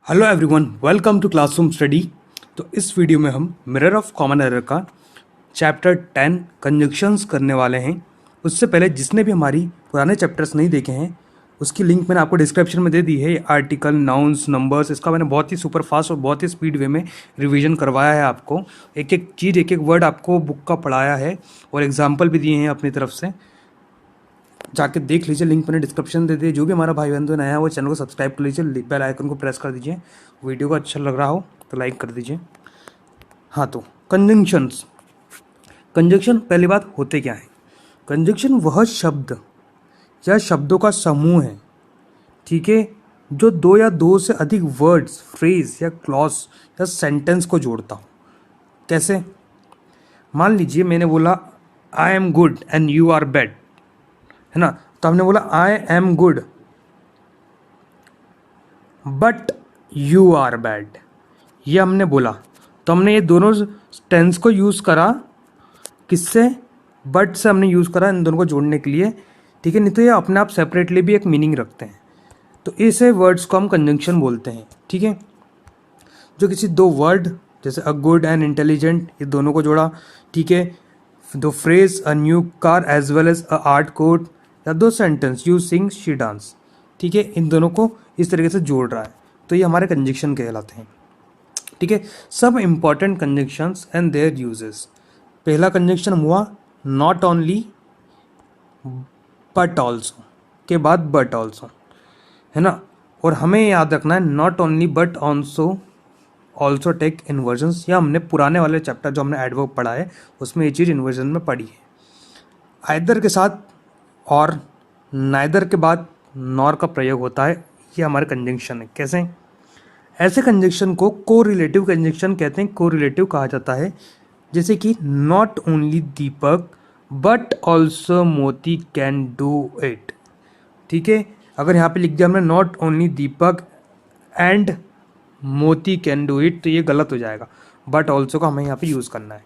Hello everyone, welcome to classroom study. तो इस video में हम मिरर ऑफ कॉमन एरर का चैप्टर 10 कंजंक्शंस करने वाले हैं। उससे पहले जिसने भी हमारी पुराने चैप्टर्स नहीं देखे हैं उसकी लिंक मैंने आपको डिस्क्रिप्शन में दे दी है। आर्टिकल, नाउन्स, नंबर्स, इसका मैंने बहुत ही सुपर फास्ट और बहुत ही स्पीड वे में रिवीजन करवाया है। आपको एक एक चीज़, एक एक वर्ड आपको बुक का पढ़ाया है और एग्जाम्पल भी दिए हैं अपनी तरफ से। जाके देख लीजिए, लिंक मैंने डिस्क्रिप्शन दे दिए। जो भी हमारा भाई बंधु नया है वो चैनल को सब्सक्राइब कर लीजिए, बेल आइकन को प्रेस कर दीजिए। वीडियो को अच्छा लग रहा हो तो लाइक कर दीजिए। हाँ, तो कंजंक्शंस। कंजंक्शन पहली बात होते क्या है? कंजंक्शन वह शब्द या शब्दों का समूह है, ठीक है, जो दो या दो से अधिक वर्ड्स, फ्रेज या क्लॉज या सेंटेंस को जोड़ता हो। कैसे? मान लीजिए मैंने बोला I am good and you are bad, है ना। तो हमने बोला I am good but you are bad, ये हमने बोला। तो हमने ये दोनों टेंस को यूज़ करा, किससे? बट से हमने यूज़ करा इन दोनों को जोड़ने के लिए, ठीक है। नहीं तो ये अपने आप सेपरेटली भी एक मीनिंग रखते हैं। तो ऐसे वर्ड्स को हम कंजंक्शन बोलते हैं, ठीक है। जो किसी दो वर्ड जैसे अ गुड एंड इंटेलिजेंट, ये दोनों को जोड़ा, ठीक है। दो phrase a new car as well as a art coat, या दो sentence you sing she dance, ठीक है। इन दोनों को इस तरीके से जोड़ रहा है, तो ये हमारे कंजंक्शन कहलाते हैं, ठीक है। सब important conjunctions and there uses. पहला कंजंक्शन हुआ नॉट ओनली बट ऑल्सो, के बाद बट ऑल्सो, है ना। और हमें याद रखना है not only but also take inversions. या हमने पुराने वाले चैप्टर जो हमने एडवर्ब पढ़ा है उसमें ये चीज़ इन्वर्जन में पढ़ी है। आइदर के साथ और, नाइदर के बाद नॉर का प्रयोग होता है, ये हमारे कंजंक्शन है। कैसे? ऐसे कंजंक्शन को कोरिलेटिव कंजंक्शन कहते हैं। कोरिलेटिव कहा जाता है जैसे कि not only Deepak but also मोती कैन डू इट, ठीक है। अगर यहाँ पे लिख दिया हमने नॉट ओनली दीपक एंड मोती कैन डू इट, तो ये गलत हो जाएगा। बट ऑल्सो का हमें यहाँ पे यूज़ करना है।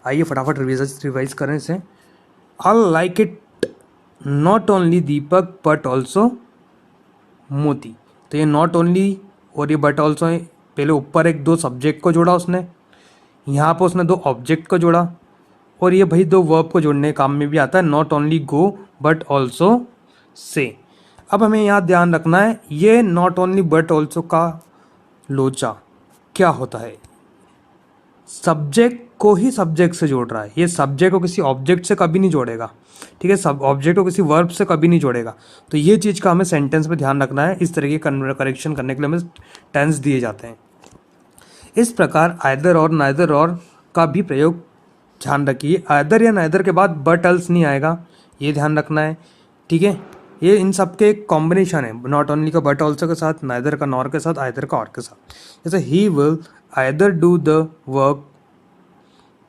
आइए फटाफट रिवाइज करें इसे। I like it not only Deepak but also मोती। तो ये नॉट ओनली और ये बट ऑल्सो है। पहले ऊपर एक दो सब्जेक्ट को जोड़ा उसने, यहाँ पर उसने दो ऑब्जेक्ट को जोड़ा, और ये भाई दो वर्ब को जोड़ने के काम में भी आता है, not only go but also say. अब हमें यहाँ ध्यान रखना है, ये नॉट ओनली बट ऑल्सो का लोचा क्या होता है? सब्जेक्ट को ही सब्जेक्ट से जोड़ रहा है। ये सब्जेक्ट को किसी ऑब्जेक्ट से कभी नहीं जोड़ेगा, ठीक है। सब ऑब्जेक्ट को किसी वर्ब से कभी नहीं जोड़ेगा। तो ये चीज़ का हमें सेंटेंस में ध्यान रखना है। इस तरह के करेक्शन करने के लिए हमें टेंस दिए जाते हैं। इस प्रकार आइदर और, नाइदर और का भी प्रयोग ध्यान रखिए। आइदर या नाइदर के बाद बट एल्स नहीं आएगा, ये ध्यान रखना है, ठीक है। ये इन सब के एक कॉम्बिनेशन है, नॉट ओनली का बट ऑल्सो के साथ, नाइदर का नॉर के साथ, आइदर का और के साथ। जैसे he will either do the work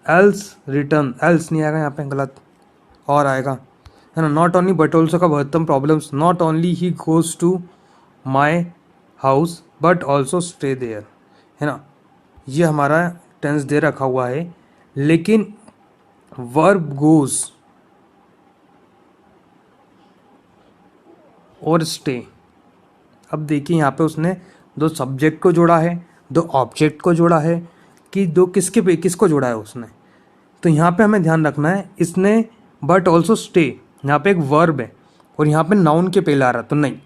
else return, else नहीं आएगा यहाँ पे, गलत, और आएगा, है ना। नॉट ओनली बट ऑल्सो का बहुतम problems, not only he goes to my house but also stay there, है ना। ये हमारा टेंस दे रखा हुआ है, लेकिन वर्ब गोज और स्टे। अब देखिए यहाँ पे उसने दो सब्जेक्ट को जोड़ा है, दो ऑब्जेक्ट को जोड़ा है, कि दो किसको जोड़ा है उसने। तो यहाँ पे हमें ध्यान रखना है, इसने बट ऑल्सो स्टे, यहाँ पे एक वर्ब है और यहाँ पे नाउन के पहले आ रहा, तो नहीं,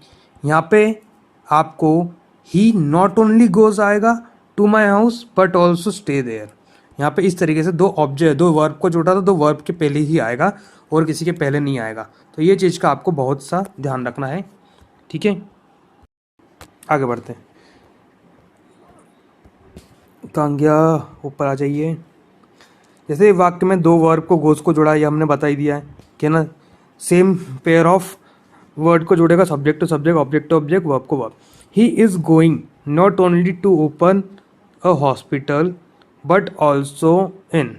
यहाँ पे आपको ही नॉट ओनली गोज आएगा to my house but also stay there. यहाँ पे इस तरीके से दो वर्ब को जोड़ा, तो दो वर्ब के पहले ही आएगा और किसी के पहले नहीं आएगा। तो ये चीज़ का आपको बहुत सा ध्यान रखना है, ठीक है। आगे बढ़ते हैं। कहाँ गया? ऊपर आ जाइए। जैसे वाक्य में दो वर्ब को गोज को जोड़ा, ये हमने बता ही दिया है कि ना, सेम पेयर ऑफ वर्ड को जोड़ेगा, subject to subject, object to object, verb को verb. He is going not only to open a hospital but also inn.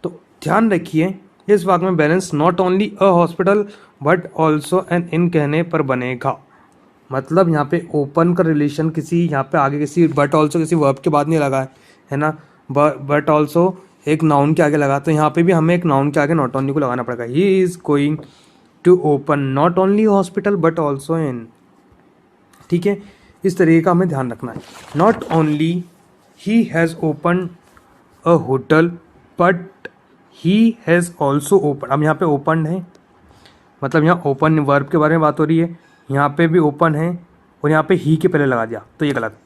तो ध्यान रखिए इस वाक्य में balance not only a hospital but also an inn कहने पर बनेगा। मतलब यहाँ पे ओपन का रिलेशन किसी, यहाँ पे आगे किसी बट ऑल्सो किसी वर्ब के बाद नहीं लगा है ना। बट ऑल्सो एक नाउन के आगे लगा, तो यहाँ पे भी हमें एक नाउन के आगे नॉट ओनली को लगाना पड़ेगा। He is going to open not only hospital but also inn, ठीक है। इस तरीके का हमें ध्यान रखना है। Not only he has open a hotel but he has also open. अब यहाँ पे ओपन है, मतलब यहाँ ओपन वर्ब के बारे में बात हो रही है, यहाँ पे भी ओपन है और यहाँ पे ही के पहले लगा दिया तो ये गलत।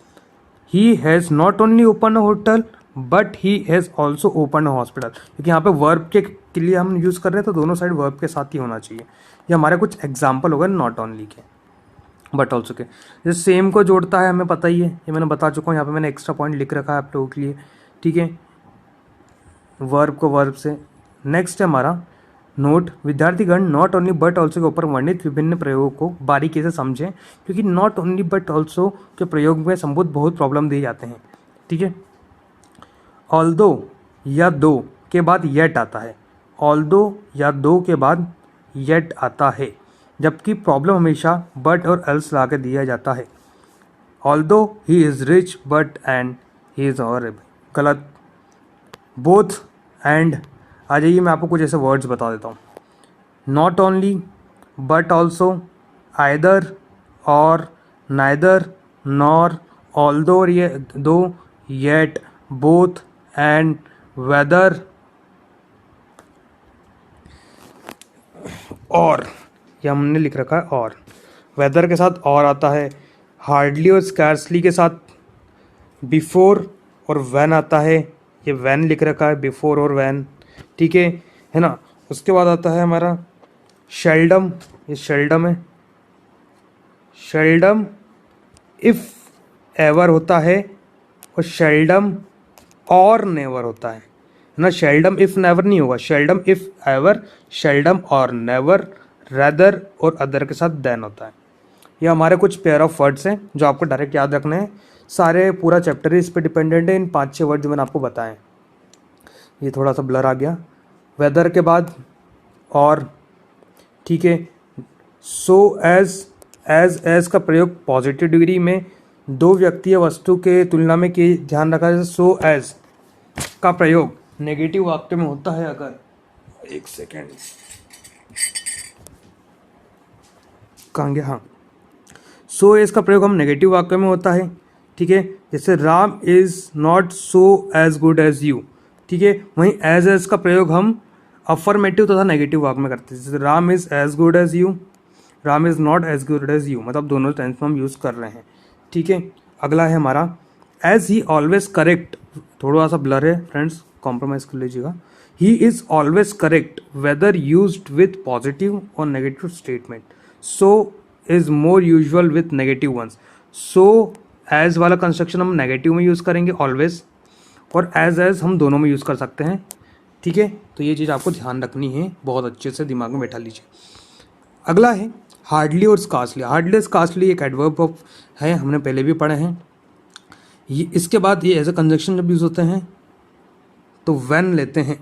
He has not only open a hotel but he has also open a hospital, क्योंकि यहाँ पे वर्ब के लिए हम यूज़ कर रहे हैं तो दोनों साइड वर्ब के साथ ही होना चाहिए। ये हमारे कुछ एग्जाम्पल हो गए नॉट ओनली के, बट ऑल्सो के। जैसे सेम को जोड़ता है, हमें पता ही है, ये मैंने बता चुका हूँ, यहाँ पे मैंने एक्स्ट्रा पॉइंट लिख रखा है आप लोगों के लिए, ठीक है, वर्ब को वर्ब से। नेक्स्ट है हमारा नोट। विद्यार्थीगण नॉट ओनली बट ऑल्सो के ऊपर वर्णित विभिन्न प्रयोगों को बारीकी से समझें, क्योंकि नॉट ओनली बट ऑल्सो के प्रयोग में संबंधित बहुत प्रॉब्लम दिए जाते हैं, ठीक है। ऑल्दो या दो के बाद येट आता है, ऑल्दो या दो के बाद येट आता है, जबकि प्रॉब्लम हमेशा बट और एल्स ला के दिया जाता है। Although he is rich but and he is horrible, गलत। बोथ एंड, आ जाइए मैं आपको कुछ ऐसे वर्ड्स बता देता हूँ। Not only, but also, either और, नाइदर, नॉर, ऑल्दो ये दो, येट, बोथ एंड, वेदर और, ये हमने लिख रखा है और। वेदर के साथ और आता है, हार्डली और स्कैर्सली के साथ बिफोर और वैन आता है, ये वैन लिख रखा है, बिफोर और वैन, ठीक है ना। उसके बाद आता है हमारा शेल्डम, ये शेल्डम है, शेल्डम इफ़ एवर होता है और शेल्डम और नेवर होता है ना। शेल्डम इफ़ नेवर नहीं होगा, शेल्डम इफ़ एवर, शेल्डम और नेवर, रेदर और अदर के साथ देन होता है। ये हमारे कुछ पेयर ऑफ वर्ड्स हैं जो आपको डायरेक्ट याद रखने हैं। सारे पूरा चैप्टर ही इस पर डिपेंडेंट है, इन 5-6 वर्ड जो मैंने आपको बताए। ये थोड़ा सा ब्लर आ गया। वेदर के बाद और, ठीक है। सो एज का प्रयोग पॉजिटिव डिग्री में दो व्यक्ति या वस्तु के तुलना में कि ध्यान रखा जाए। सो एज का प्रयोग नेगेटिव वाक्य में होता है अगर, एक सेकेंड कहाँ गया, हाँ, सो एज का प्रयोग हम नेगेटिव वाक्य में होता है, ठीक है। जैसे Ram is not so as good as you, ठीक है। वहीं एज का प्रयोग हम अफर्मेटिव तथा नेगेटिव वाक्य में करते हैं। जैसे Ram is as good as you, Ram is not as good as you, मतलब दोनों टेंस में हम यूज़ कर रहे हैं, ठीक है। अगला है हमारा एज ही ऑलवेज करेक्ट, थोड़ा सा ब्लर है फ्रेंड्स, कॉम्प्रोमाइज़ कर लीजिएगा। He is always correct whether used with positive और negative statement. So is more usual with negative ones. So as वाला कंस्ट्रक्शन हम नेगेटिव में यूज़ करेंगे ऑलवेज, और एज हम दोनों में यूज़ कर सकते हैं, ठीक है। तो ये चीज़ आपको ध्यान रखनी है, बहुत अच्छे से दिमाग में बैठा लीजिए। अगला है हार्डली और स्कार्सली। हार्डली स्कार्सली एक एडवर्ब ऑफ है, हमने पहले भी पढ़े हैं। ये इसके बाद ये एज ए कंजक्शन जब यूज़ होते हैं तो व्हेन लेते हैं,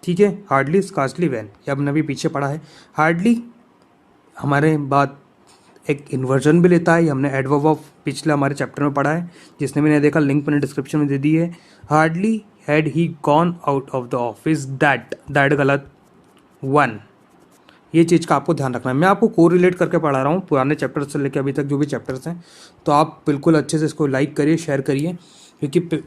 ठीक है। हार्डली स्कार्सली व्हेन, ये हमने अभी पीछे पढ़ा है। हार्डली हमारे बाद एक इन्वर्जन भी लेता है, ये हमने एडवर्ब ऑफ पिछले हमारे चैप्टर में पढ़ा है, जिसने भी नहीं देखा लिंक मैंने डिस्क्रिप्शन में दे दी है। Hardly had he gone out of the office that गलत, वन। ये चीज़ का आपको ध्यान रखना है। मैं आपको को रिलेट करके पढ़ा रहा हूँ पुराने चैप्टर से लेकर अभी तक जो भी चैप्टर्स हैं, तो आप बिल्कुल अच्छे से इसको लाइक करिए, शेयर करिए, क्योंकि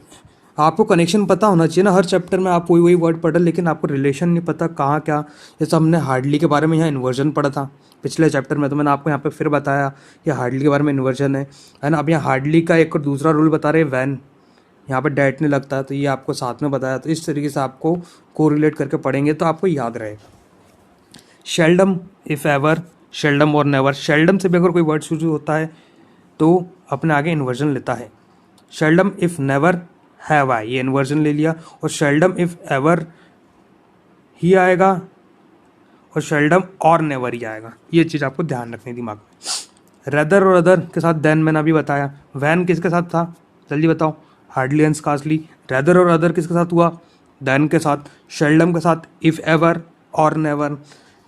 आपको कनेक्शन पता होना चाहिए ना। हर चैप्टर में आप वही वर्ड पढ़ रहे, लेकिन आपको रिलेशन नहीं पता कहाँ क्या। जैसे हमने हार्डली के बारे में यहाँ इन्वर्जन पढ़ा था पिछले चैप्टर में, तो मैंने आपको यहाँ पे फिर बताया कि हार्डली के बारे में इन्वर्जन है ना। अब यहाँ हार्डली का एक और दूसरा रूल बता रहे हैं वैन, यहाँ पर डैट नहीं लगता, तो ये आपको साथ में बताया। तो इस तरीके से आपको को रिलेट करके पढ़ेंगे तो आपको याद रहेगा। शेल्डम इफ़ एवर, शेल्डम और नेवर। शेल्डम से भी अगर कोई वर्ड शुरू होता है तो अपने आगे इन्वर्जन लेता है। Seldom if never have I, ये इन्वर्जन ले लिया। और शेल्डम इफ़ एवर ही आएगा, और शेल्डम और नेवर ही आएगा। ये चीज़ आपको ध्यान रखनी है दिमाग में। रेदर और अदर के साथ देन मैंने अभी बताया। वैन किसके साथ था जल्दी बताओ, हार्डली एंड स्कार्सली। रेदर और अदर किसके साथ हुआ, देन के साथ। शेल्डम के साथ इफ़ एवर और नेवर,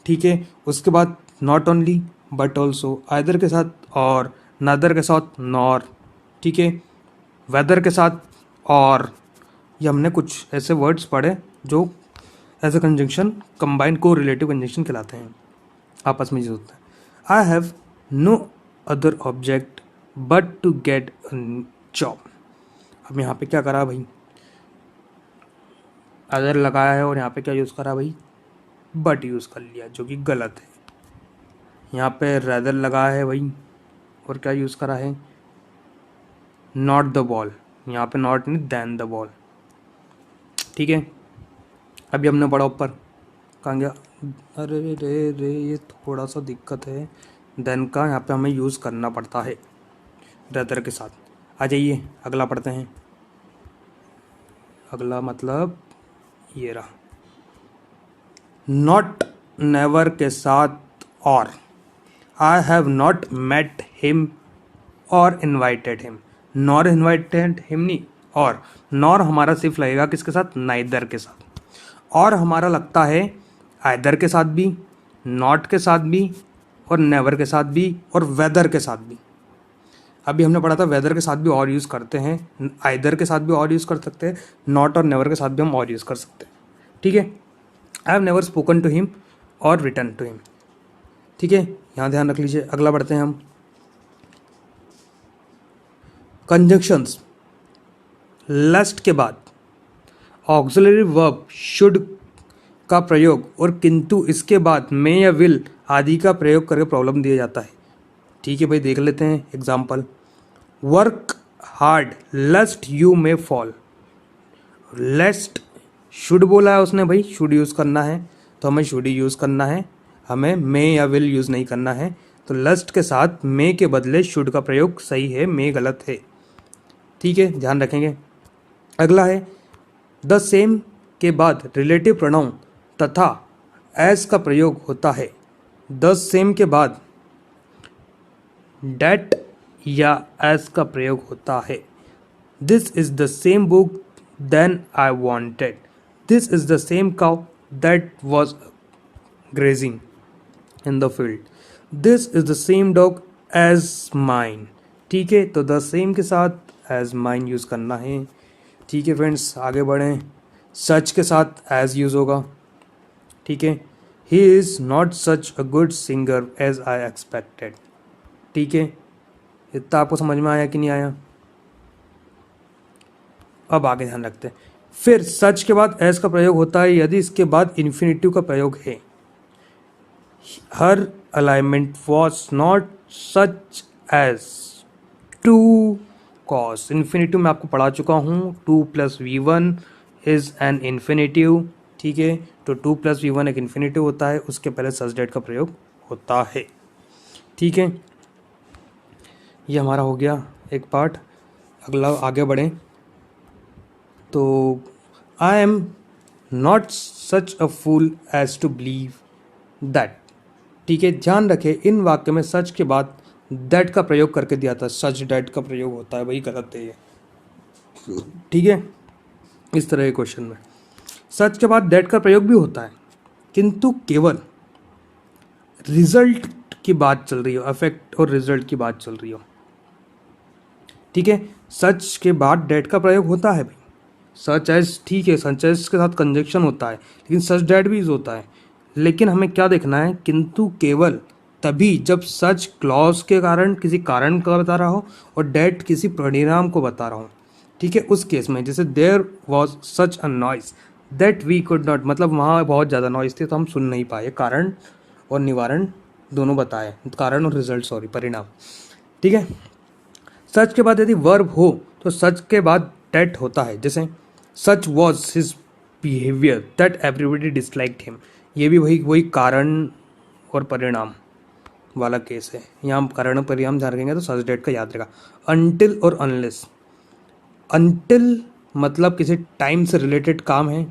ठीक है। उसके बाद not only but also, either के साथ और, नादर के साथ नॉर, ठीक है। वेदर के साथ और। ये हमने कुछ ऐसे वर्ड्स पढ़े जो एज ए कंजंक्शन कंबाइंड को रिलेटिव कंजंक्शन कहलाते हैं, आपस में यूज होता है। I have no other object but to get job. अब यहाँ पे क्या करा भाई, अदर लगाया है और यहाँ पे क्या यूज़ करा भाई, बट यूज़ कर लिया, जो कि गलत है। यहाँ पे रैदर लगाया है भाई और क्या यूज़ करा है, नॉट द बॉल। यहाँ पे नॉट नहीं, दैन द बॉल। ठीक है, अभी हमने पढ़ा ऊपर, कहाँ गया, अरे रे रे ये थोड़ा सा दिक्कत है, देन का यहाँ पे हमें यूज़ करना पड़ता है रैदर के साथ। आ जाइए अगला पढ़ते हैं। अगला मतलब ये रहा, नॉट नेवर के साथ और, I have not met him or invited him. Nor invited him नहीं, और नॉर हमारा सिर्फ लगेगा किसके साथ, नाइदर के साथ। और हमारा लगता है आइदर के साथ भी, नॉट के साथ भी, और नेवर के साथ भी, और वेदर के साथ भी। अभी हमने पढ़ा था वेदर के साथ भी और यूज़ करते हैं, आइदर के साथ भी और यूज़ कर सकते हैं, नॉट और नेवर के साथ भी हम और यूज़ कर सकते हैं। ठीक है, I have never spoken to him और रिटर्न टू हिम। ठीक है, यहाँ ध्यान रख लीजिए। अगला बढ़ते हैं हम, कंजंक्शंस। लस्ट के बाद ऑक्सिलरी वर्ब शुड का प्रयोग और किंतु इसके बाद मे या विल आदि का प्रयोग करके प्रॉब्लम दिया जाता है। ठीक है भाई, देख लेते हैं example. Work hard lest you may fall. Lest should बोला है उसने भाई, शुड यूज़ करना है तो हमें शुड ही यूज़ करना है, हमें मे या विल यूज़ नहीं करना है। तो लस्ट के साथ मे के बदले शुड का प्रयोग सही है, मे गलत है। ठीक है, ध्यान रखेंगे। अगला है, द सेम के बाद रिलेटिव प्रोनाउन तथा एज का प्रयोग होता है। द सेम के बाद डेट या एज का प्रयोग होता है। This is the same book then I wanted. This is the same cow that was grazing in the field. This is the same dog as mine. ठीक है, तो द सेम के साथ एज माइन यूज़ करना है। ठीक है friends, आगे बढ़ें। सच के साथ एज यूज़ होगा। ठीक है, he is not such a good singer as I expected. ठीक है, इतना आपको समझ में आया कि नहीं आया? अब आगे ध्यान रखते हैं। फिर सच के बाद एज का प्रयोग होता है यदि इसके बाद इन्फिनेटिव का प्रयोग है। Her alignment was not such as to cause. Infinitive मैं आपको पढ़ा चुका हूँ, 2 + v1 इज एन इन्फिनेटिव। ठीक है, तो 2 + v1 एक इन्फिनेटिव होता है, उसके पहले सच डेट का प्रयोग होता है। ठीक है, ये हमारा हो गया एक पार्ट। अगला आगे बढ़ें तो I am not such a fool as to believe that. ठीक है, ध्यान रखें इन वाक्य में सच के बाद दैट का प्रयोग करके दिया था, सच दैट का प्रयोग होता है, वही गलत है ये। ठीक है, इस तरह के क्वेश्चन में सच के बाद दैट का प्रयोग भी होता है, किंतु केवल रिजल्ट की बात चल रही हो, अफेक्ट और रिजल्ट की बात चल रही हो। ठीक है, सच के बाद डेट का प्रयोग होता है भाई, सच एज। ठीक है, सच एज के साथ कंजक्शन होता है, लेकिन सच डेट भी यूज होता है। लेकिन हमें क्या देखना है, किंतु केवल तभी जब सच क्लॉज के कारण किसी कारण का बता रहा हो और डेट किसी परिणाम को बता रहा हो। ठीक है, उस केस में जैसे there was such a noise that we could not, मतलब वहाँ बहुत ज़्यादा नॉइस थी तो हम सुन नहीं पाए। कारण और निवारण दोनों बताए, कारण और रिजल्ट, सॉरी, परिणाम। ठीक है, सच के बाद यदि वर्ब हो तो सच के बाद डेट होता है, जैसे सच was his behaviour that everybody disliked him. ये भी वही कारण और परिणाम वाला केस है। यहाँ कारण और परिणाम ध्यान रखेंगे तो सच डेट का याद रहेगा। अनटिल और अनलेस, अनटिल मतलब किसी टाइम से रिलेटेड काम है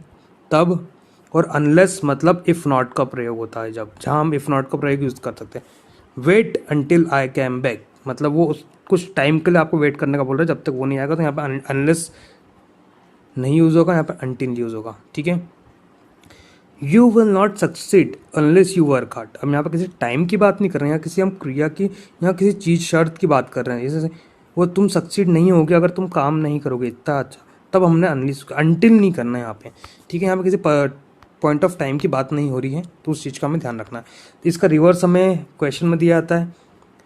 तब, और अनलेस मतलब इफ़ नॉट का प्रयोग होता है जब, जहाँ हम इफ़ नॉट का प्रयोग यूज़ कर सकते हैं। Wait until I came back, मतलब वो कुछ टाइम के लिए आपको वेट करने का बोल रहा है, जब तक वो नहीं आएगा, तो यहाँ पे अनलेस नहीं यूज़ होगा, यहाँ पे अनटिल यूज़ होगा। ठीक है, you will not succeed unless you work hard. अब यहाँ पर किसी टाइम की बात नहीं कर रहे हैं, यहाँ किसी हम क्रिया की, यहाँ किसी चीज़ शर्त की बात कर रहे हैं, जैसे वो तुम सक्सीड नहीं होगे अगर तुम काम नहीं करोगे इतना अच्छा, तब हमने अनटिल नहीं करना है यहाँ पे। ठीक है, यहाँ पे किसी पॉइंट ऑफ टाइम की बात नहीं हो रही है, तो उस चीज़ का हमें ध्यान रखना है। तो इसका रिवर्स हमें क्वेश्चन में दिया जाता है,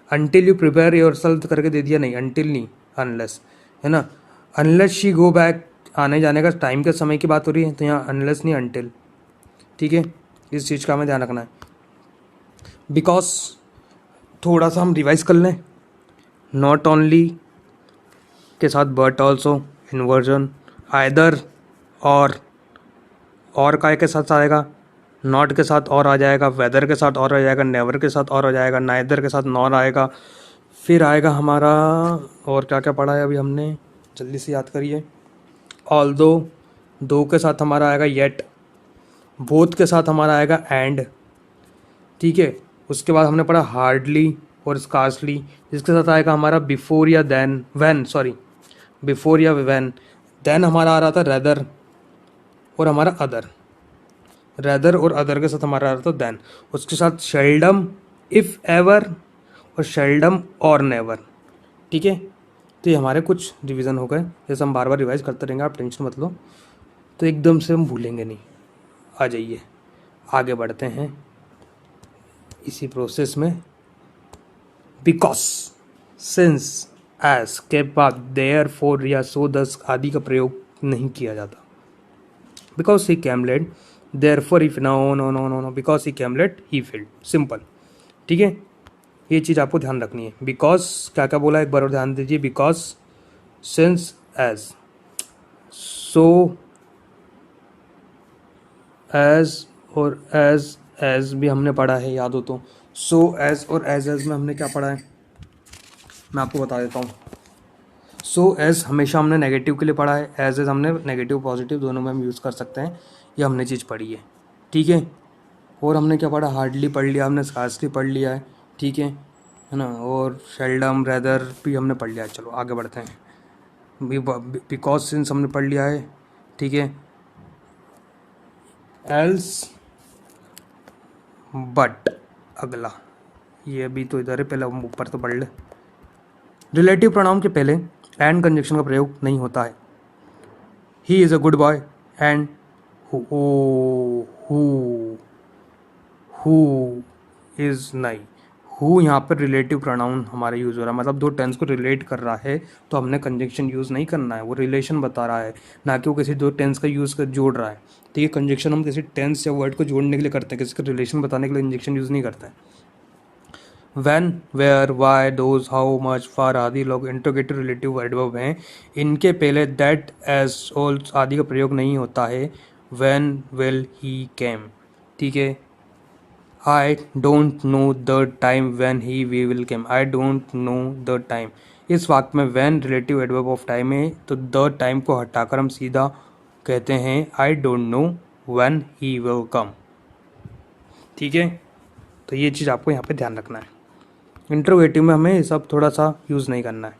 until you prepare your self करके दे दिया, नहीं अनटिल नहीं, अनलेस, है ना। अनलेस शी गो बैक, आने जाने का टाइम के समय की बात हो रही है, तो यहाँ अनलेस नहीं अनटिल, ठीक है। इस चीज़ का हमें ध्यान रखना है। बिकॉज थोड़ा सा हम रिवाइज कर लें, नॉट ओनली के साथ बट ऑल्सो, इन्वर्जन, आइदर और काय के साथ आएगा, नॉट के साथ और आ जाएगा, वेदर के साथ और आ जाएगा, नेवर के साथ और आ जाएगा, नाइदर के साथ नॉर आएगा, फिर आएगा हमारा, और क्या क्या पढ़ा है अभी हमने, जल्दी से याद करिए। ऑल्दो, दो के साथ हमारा आएगा येट, बोथ के साथ हमारा आएगा एंड, ठीक है। उसके बाद हमने पढ़ा हार्डली और स्कार्सली, जिसके साथ आएगा हमारा बिफोर या देन, व्हेन, सॉरी बिफोर या व्हेन। देन हमारा आ रहा था रेदर और हमारा अदर, रेदर और अदर के साथ हमारा आ रहा था देन। उसके साथ शेल्डम, इफ़ एवर, और शेल्डम और नेवर, ठीक है। तो ये हमारे कुछ रिवीजन हो गए, जैसे हम बार बार रिवाइज करते रहेंगे, आप टेंशन मत लो, तो एकदम से हम भूलेंगे नहीं। आ जाइए आगे बढ़ते हैं इसी प्रोसेस में। बिकॉज, सिंस, एज के बाद देयर, फोर या सो, दस आदि का प्रयोग नहीं किया जाता। Because he came late, therefore, if, no no no no no, because he came late, he failed, simple, ठीक है। ये चीज़ आपको ध्यान रखनी है। बिकॉज क्या क्या बोला एक बार और ध्यान दीजिए। Because, since, as, so, as और एज भी हमने पढ़ा है, याद हो तो। सो, एज और एज में हमने क्या पढ़ा है, मैं आपको बता देता हूँ। सो एज हमेशा हमने नेगेटिव के लिए पढ़ा है, एज हमने नेगेटिव पॉजिटिव दोनों में हम यूज़ कर सकते हैं, ये हमने चीज़ पढ़ी है, ठीक है। और हमने क्या पढ़ा, हार्डली पढ़ लिया हमने, स्कार्सली पढ़ लिया है, ठीक है ना। और शेल्डम, रेदर भी हमने पढ़ लिया है। चलो आगे बढ़ते हैं। बिकॉज, सिंस हमने पढ़ लिया है, ठीक है। एल्स, बट, अगला ये अभी तो इधर है, पहले हम ऊपर तो पढ़ ले। रिलेटिव प्रोनाउन के पहले एंड कंजक्शन का प्रयोग नहीं होता है। He is a good boy and who is नहीं। हु यहाँ पर रिलेटिव प्रोनाउन हमारा यूज़ हो रहा है, मतलब दो टेंस को रिलेट कर रहा है, तो हमने कंजक्शन यूज़ नहीं करना है, वो रिलेशन बता रहा है, ना कि वो किसी दो टेंस का यूज़ कर जोड़ रहा है। तो ये कंजक्शन हम किसी टेंस या वर्ड को जोड़ने के लिए करते हैं, किसी का रिलेशन बताने के लिए कंजक्शन यूज़ नहीं करते हैं। When, where, why, those, how, much, far आदि लोग इंट्रोगेटिव रिलेटिव एडवर्ब हैं, इनके पहले दैट, एज, ऑल आदि का प्रयोग नहीं होता है। व्हेन, विल, ही, केम, ठीक है। I don't know the time when he we will came, I don't know the time. इस वाक्य में when relative adverb of time है, तो द टाइम को हटाकर हम सीधा कहते हैं आई don't know when he will come, ठीक है। तो ये चीज़ आपको यहाँ पे ध्यान रखना है। इंट्रोगेटिव में हमें ये सब थोड़ा सा यूज़ नहीं करना है।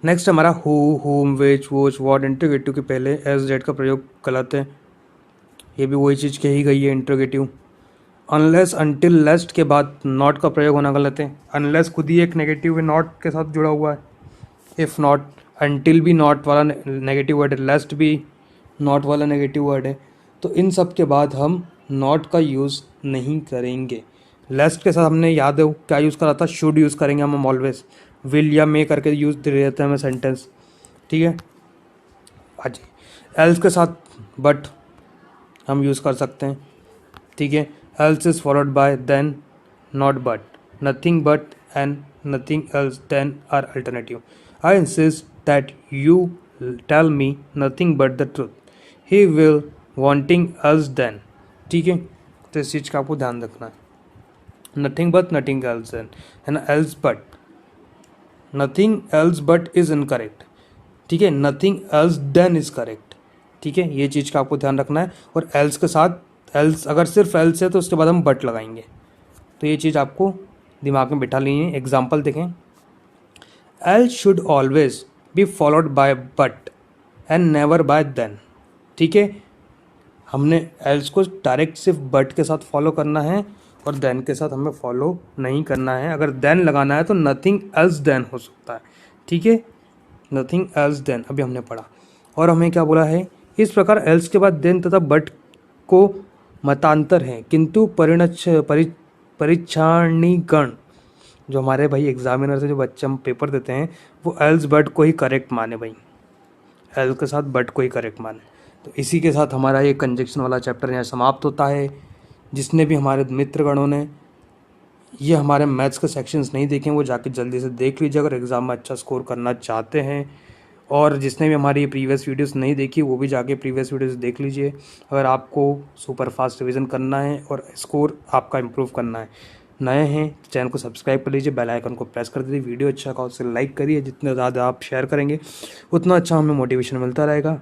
नेक्स्ट हमारा हु, हुम, विच, वोच, वॉट। इंट्रोगेटिव के पहले एज, डेट का प्रयोग गलत है, ये भी वही चीज़ कही गई है इंट्रोगेटिव। अनलेस, अनटिल, लेस्ट के बाद नॉट का प्रयोग होना गलत है। अनलेस खुद ही एक नेगेटिव है, नॉट के साथ जुड़ा हुआ है। इफ़ नॉट, अनटिल भी नॉट वाला नेगेटिव वर्ड है, लेस्ट भी नॉट वाला नेगेटिव वर्ड है, तो इन सब के बाद हम नॉट का यूज़ नहीं करेंगे। लेस्ट के साथ हमने याद है क्या यूज़ करा था, शुड यूज़ करेंगे हम ऑलवेज, विल या मे करके यूज़ दे देते हैं हमें सेंटेंस, ठीक है। आज एल्स के साथ बट हम यूज़ कर सकते हैं, ठीक है। Else is followed by than, not but, nothing but and nothing else than are alternative. I insist that you tell me nothing but the truth, he will wanting else than, ठीक है। तो इस चीज़ का आपको ध्यान रखना है। Nothing but, nothing else than, है ना। Else but, nothing else but is incorrect, ठीक है। Nothing else than is correct, ठीक है। ये चीज़ का आपको ध्यान रखना है। और एल्स के साथ, एल्स अगर सिर्फ एल्स है तो उसके बाद हम बट लगाएंगे, तो ये चीज़ आपको दिमाग में बिठा लीजिए। एग्जाम्पल देखें, else should always be followed by but and never by than, ठीक है। हमने एल्स को डायरेक्ट सिर्फ बट के साथ फॉलो करना है और देन के साथ हमें फॉलो नहीं करना है। अगर देन लगाना है तो नथिंग एल्स देन हो सकता है, ठीक है। नथिंग एल्स देन अभी हमने पढ़ा। और हमें क्या बोला है, इस प्रकार एल्स के बाद देन तथा बट को मतांतर है, किंतु परिच्छाणीगण जो हमारे भाई एग्जामिनर से जो बच्चे हम पेपर देते हैं वो एल्स बट को ही करेक्ट माने भाई, एल के साथ बट को ही करेक्ट माने। तो इसी के साथ हमारा ये कंजक्शन वाला चैप्टर यहाँ समाप्त होता है। जिसने भी हमारे मित्रगणों ने ये हमारे मैथ्स के सेक्शंस नहीं देखे वो जाके जल्दी से देख लीजिए अगर एग्ज़ाम में अच्छा स्कोर करना चाहते हैं। और जिसने भी हमारी प्रीवियस वीडियोस नहीं देखी वो भी जाके प्रीवियस वीडियोस देख लीजिए अगर आपको सुपर फास्ट रिवीजन करना है और स्कोर आपका इम्प्रूव करना है। नए हैं तो चैनल को सब्सक्राइब कर लीजिए, बेल आइकन को प्रेस कर दीजिए, वीडियो अच्छा का उसे लाइक करिए। जितने ज़्यादा आप शेयर करेंगे उतना अच्छा हमें मोटिवेशन मिलता रहेगा।